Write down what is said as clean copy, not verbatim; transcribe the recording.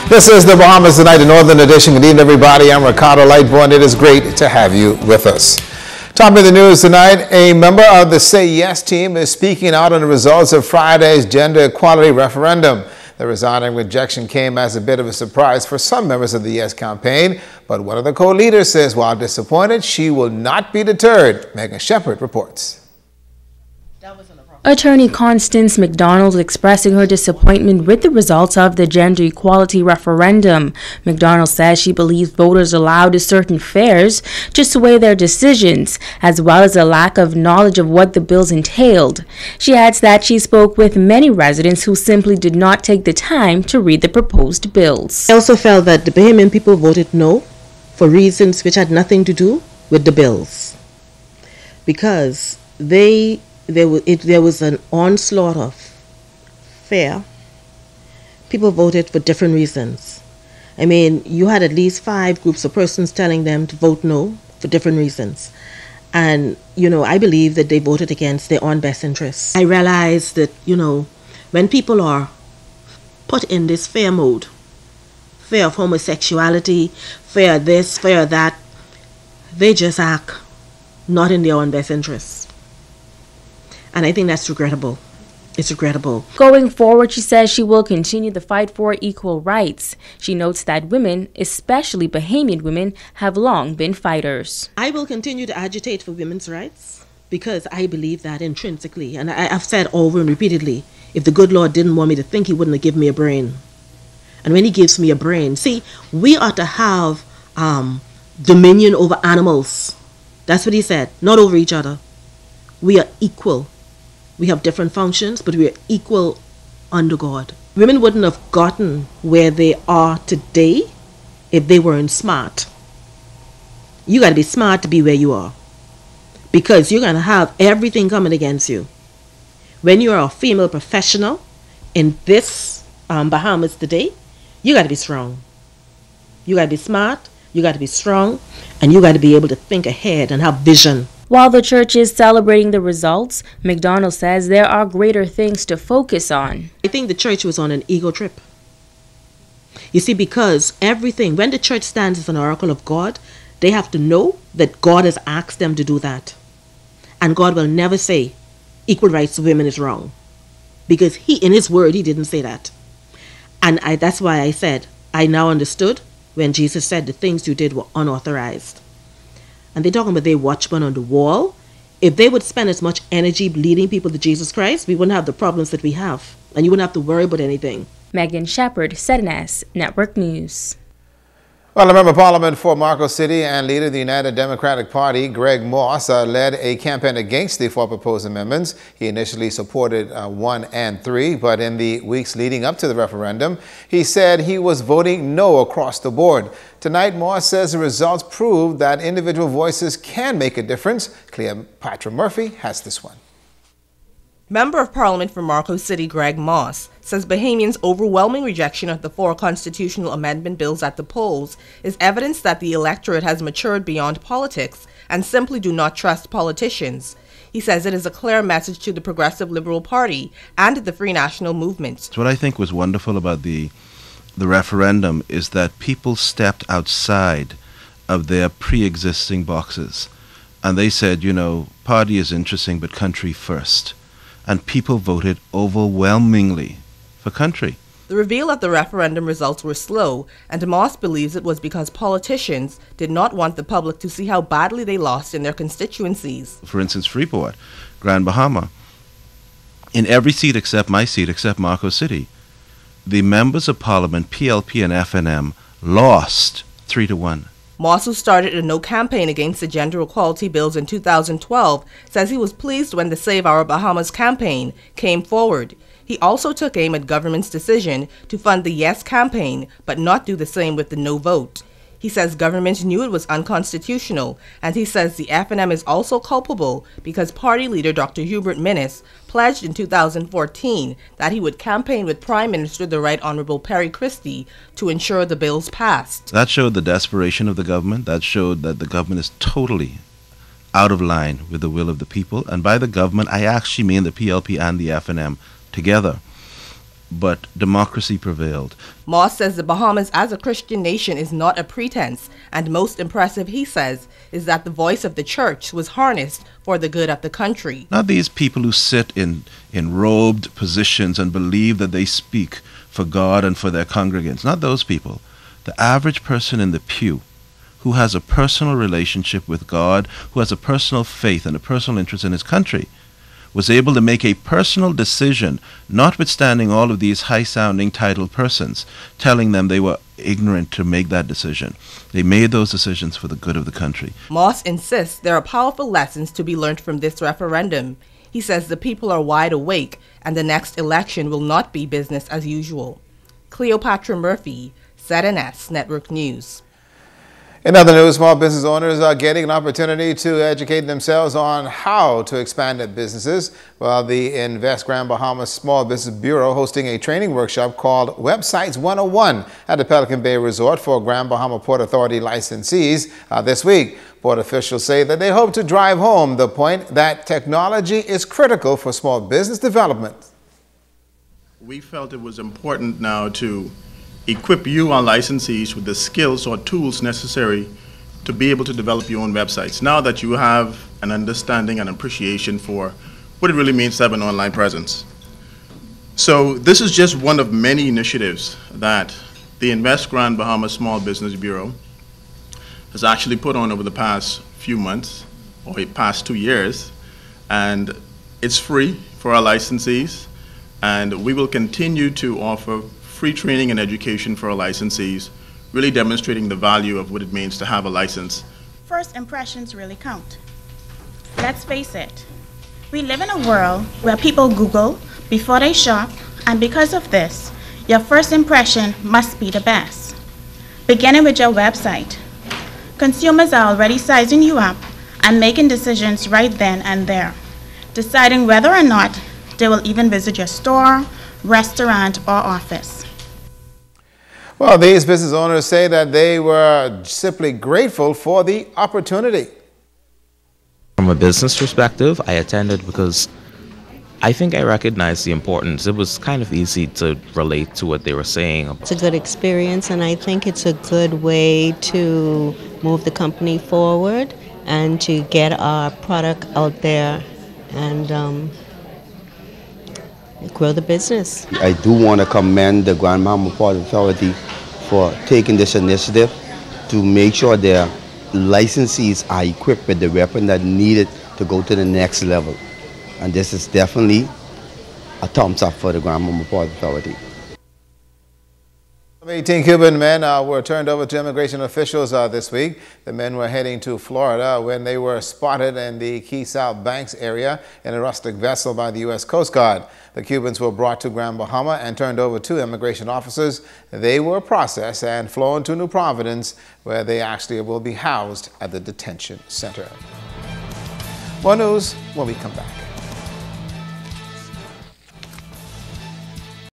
This is the Bahamas Tonight, the Northern Edition. Good evening, everybody. I'm Ricardo Lightborn. It is great to have you with us. Top of the news tonight, a member of the Say Yes team is speaking out on the results of Friday's gender equality referendum. The resounding rejection came as a bit of a surprise for some members of the Yes campaign, but one of the co-leaders says while disappointed, she will not be deterred. Megan Shepard reports. Attorney Constance McDonald expressing her disappointment with the results of the gender equality referendum. McDonald says she believes voters allowed certain fears to sway their decisions, as well as a lack of knowledge of what the bills entailed. She adds that she spoke with many residents who simply did not take the time to read the proposed bills. I also felt that the Bahamian people voted no for reasons which had nothing to do with the bills, because there was an onslaught of fear. People voted for different reasons. I mean, you had at least 5 groups of persons telling them to vote no for different reasons. And, I believe that they voted against their own best interests. I realized that, when people are put in this fear mode, fear of homosexuality, fear of this, fear of that, they just act not in their own best interests. And I think that's regrettable. It's regrettable. Going forward, she says she will continue the fight for equal rights. She notes that women, especially Bahamian women, have long been fighters. I will continue to agitate for women's rights because I believe that intrinsically. And I've said over and repeatedly, if the good Lord didn't want me to think, he wouldn't have given me a brain. And when he gives me a brain, see, we ought to have dominion over animals. That's what he said, not over each other. We are equal. We have different functions, but we are equal under God. Women wouldn't have gotten where they are today if they weren't smart. You got to be smart to be where you are, because you're going to have everything coming against you. When you're a female professional in this Bahamas today, you got to be strong. You got to be smart, you got to be strong, and you got to be able to think ahead and have vision. While the church is celebrating the results, McDonald says there are greater things to focus on. I think the church was on an ego trip. You see, because everything, when the church stands as an oracle of God, they have to know that God has asked them to do that. And God will never say equal rights to women is wrong, because he, in his word, he didn't say that. And that's why I said, I now understood when Jesus said the things you did were unauthorized. And they're talking about their watchman on the wall. If they would spend as much energy leading people to Jesus Christ, we wouldn't have the problems that we have. And you wouldn't have to worry about anything. Megan Shepard, ZNS Network News. Well, a member of Parliament for Marcos City and leader of the United Democratic Party, Greg Moss, led a campaign against the 4 proposed amendments. He initially supported 1 and 3, but in the weeks leading up to the referendum, he said he was voting no across the board. Tonight, Moss says the results prove that individual voices can make a difference. Cleopatra Murphy has this one. Member of Parliament for Marcos City, Greg Moss, says Bahamians' overwhelming rejection of the 4 constitutional amendment bills at the polls is evidence that the electorate has matured beyond politics and simply do not trust politicians. He says it is a clear message to the Progressive Liberal Party and the Free National Movement. What I think was wonderful about the referendum is that people stepped outside of their pre-existing boxes. And they said, party is interesting, but country first. And people voted overwhelmingly for country. The reveal of the referendum results were slow, and Moss believes it was because politicians did not want the public to see how badly they lost in their constituencies. For instance, Freeport, Grand Bahama, in every seat except my seat, except Marcos City, the members of Parliament, PLP and FNM, lost 3-1. Moss, who started a no campaign against the gender equality bills in 2012, says he was pleased when the Save Our Bahamas campaign came forward. He also took aim at government's decision to fund the Yes campaign, but not do the same with the No vote. He says government knew it was unconstitutional, and he says the FNM is also culpable because party leader Dr. Hubert Minnis pledged in 2014 that he would campaign with Prime Minister the Right Honourable Perry Christie to ensure the bills passed. That showed the desperation of the government. That showed that the government is totally out of line with the will of the people. And by the government, I actually mean the PLP and the FNM together. but democracy prevailed. Moss says the Bahamas as a Christian nation is not a pretense, and most impressive, he says, is that the voice of the church was harnessed for the good of the country. Not these people who sit in robed positions and believe that they speak for God and for their congregants. Not those people. The average person in the pew who has a personal relationship with God, who has a personal faith and a personal interest in his country, was able to make a personal decision, notwithstanding all of these high-sounding titled persons telling them they were ignorant to make that decision. They made those decisions for the good of the country. Moss insists there are powerful lessons to be learned from this referendum. He says the people are wide awake and the next election will not be business as usual. Cleopatra Murphy, ZNS Network News. In other news, small business owners are getting an opportunity to educate themselves on how to expand their businesses, while the Invest Grand Bahamas Small Business Bureau hosting a training workshop called Websites 101 at the Pelican Bay Resort for Grand Bahama Port Authority licensees this week. Port officials say that they hope to drive home the point that technology is critical for small business development. We felt it was important now to equip you, our licensees, with the skills or tools necessary to be able to develop your own websites. Now that you have an understanding and appreciation for what it really means to have an online presence. So this is just one of many initiatives that the Invest Grand Bahamas Small Business Bureau has actually put on over the past few months or past 2 years. And it's free for our licensees, and we will continue to offer free training and education for our licensees, really demonstrating the value of what it means to have a license. First impressions really count. Let's face it, we live in a world where people Google before they shop, and because of this, your first impression must be the best. Beginning with your website. Consumers are already sizing you up and making decisions right then and there, deciding whether or not they will even visit your store, restaurant, or office. Well, these business owners say that they were simply grateful for the opportunity. From a business perspective, I attended because I think I recognized the importance. It was kind of easy to relate to what they were saying. It's a good experience, and I think it's a good way to move the company forward and to get our product out there and grow the business. I do want to commend the Grand Bahama Port Authority for taking this initiative to make sure their licensees are equipped with the weapon that needed to go to the next level. And this is definitely a thumbs up for the Grand Bahama Port Authority. 18 Cuban men were turned over to immigration officials this week. The men were heading to Florida when they were spotted in the Key South Banks area in a rustic vessel by the U.S. Coast Guard. The Cubans were brought to Grand Bahama and turned over to immigration officers. They were processed and flown to New Providence, where they actually will be housed at the detention center. More news when we come back.